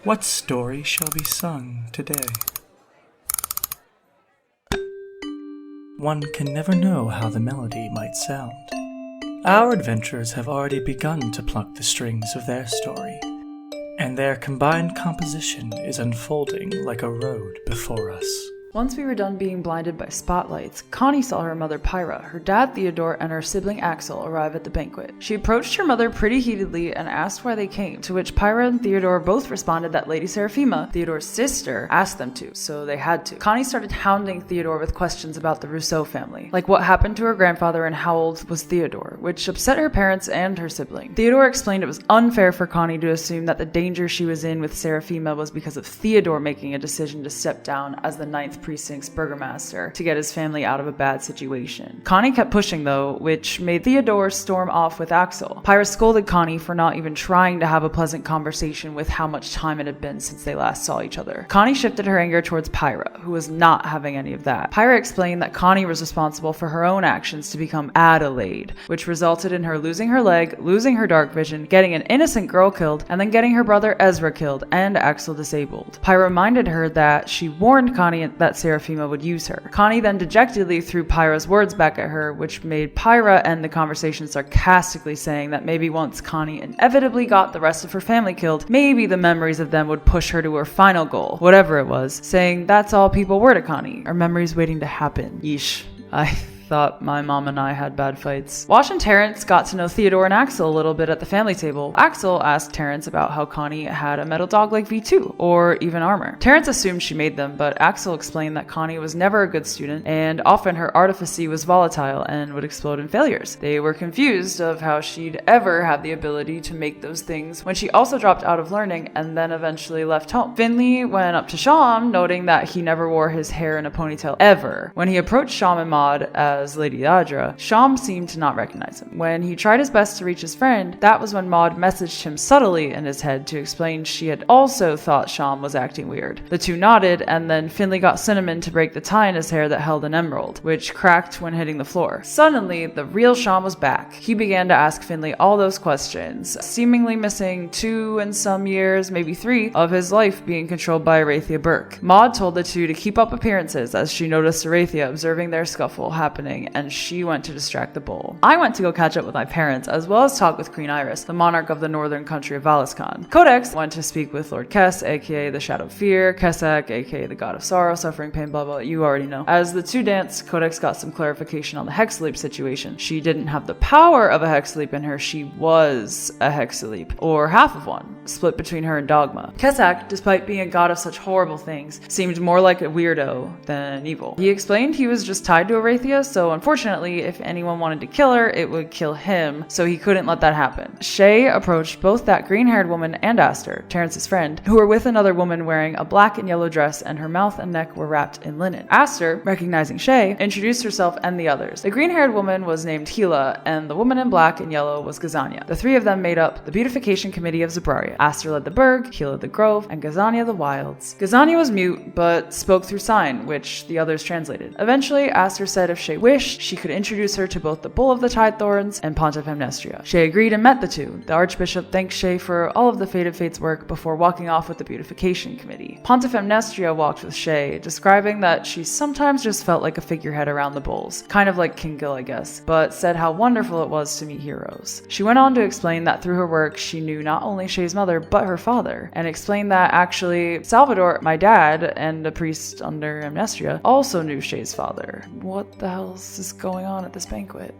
What story shall be sung today? One can never know how the melody might sound. Our adventurers have already begun to pluck the strings of their story, and their combined composition is unfolding like a road before us. Once we were done being blinded by spotlights, Connie saw her mother Pyra, her dad Theodore, and her sibling Axel arrive at the banquet. She approached her mother pretty heatedly and asked why they came, to which Pyra and Theodore both responded that Lady Seraphima, Theodore's sister, asked them to, so they had to. Connie started hounding Theodore with questions about the Rousseau family, like what happened to her grandfather and how old was Theodore, which upset her parents and her sibling. Theodore explained it was unfair for Connie to assume that the danger she was in with Seraphima was because of Theodore making a decision to step down as the 9th Precinct's burgomaster to get his family out of a bad situation. Connie kept pushing though, which made Theodore storm off with Axel. Pyra scolded Connie for not even trying to have a pleasant conversation with how much time it had been since they last saw each other. Connie shifted her anger towards Pyra, who was not having any of that. Pyra explained that Connie was responsible for her own actions to become Adelaide, which resulted in her losing her leg, losing her dark vision, getting an innocent girl killed, and then getting her brother Ezra killed and Axel disabled. Pyra reminded her that she warned Connie that Seraphima would use her. Connie then dejectedly threw Pyra's words back at her, which made Pyra end the conversation sarcastically saying that maybe once Connie inevitably got the rest of her family killed, maybe the memories of them would push her to her final goal, whatever it was, saying that's all people were to Connie, are memories waiting to happen. Yeesh. I thought my mom and I had bad fights. Wash and Terrence got to know Theodore and Axel a little bit at the family table. Axel asked Terrence about how Connie had a metal dog like V2, or even armor. Terrence assumed she made them, but Axel explained that Connie was never a good student, and often her artifice was volatile and would explode in failures. They were confused of how she'd ever have the ability to make those things when she also dropped out of learning and then eventually left home. Finley went up to Sham, noting that he never wore his hair in a ponytail ever. When he approached Sham and Maud as Lady Adra, Sham seemed to not recognize him. When he tried his best to reach his friend, that was when Maud messaged him subtly in his head to explain she had also thought Sham was acting weird. The two nodded, and then Finley got Cinnamon to break the tie in his hair that held an emerald, which cracked when hitting the floor. Suddenly, the real Sham was back. He began to ask Finley all those questions, seemingly missing 2 and some years, maybe 3, of his life being controlled by Arathia Burke. Maud told the two to keep up appearances as she noticed Arathia observing their scuffle happening, and she went to distract the bull. I went to go catch up with my parents, as well as talk with Queen Iris, the monarch of the northern country of Valiscan. Codex went to speak with Lord Kess, aka the Shadow of Fear, Kessak, aka the God of Sorrow, Suffering, Pain, blah blah, you already know. As the two danced, Codex got some clarification on the Hexaleap situation. She didn't have the power of a Hexaleap in her, she was a Hexaleap, or half of one, split between her and Dogma. Kessak, despite being a god of such horrible things, seemed more like a weirdo than evil. He explained he was just tied to Arathia, so unfortunately, if anyone wanted to kill her, it would kill him, so he couldn't let that happen. Shay approached both that green-haired woman and Aster, Terrence's friend, who were with another woman wearing a black and yellow dress, and her mouth and neck were wrapped in linen. Aster, recognizing Shay, introduced herself and the others. The green-haired woman was named Hila, and the woman in black and yellow was Gazania. The three of them made up the Beautification Committee of Zabraria. Aster led the Burg, Hila the Grove, and Gazania the Wilds. Gazania was mute, but spoke through sign, which the others translated. Eventually, Aster said if Shay wished, she could introduce her to both the Bull of the Tide Thorns and Pontiff Amnestria. Shay agreed and met the two. The Archbishop thanked Shay for all of the Faded Fates work before walking off with the Beautification Committee. Pontiff Amnestria walked with Shay, describing that she sometimes just felt like a figurehead around the bulls, kind of like King Gil, I guess, but said how wonderful it was to meet heroes. She went on to explain that through her work, she knew not only Shay's mother, but her father, and explained that actually Salvador, my dad, and a priest under Amnestria, also knew Shay's father. What the hell is going on at this banquet?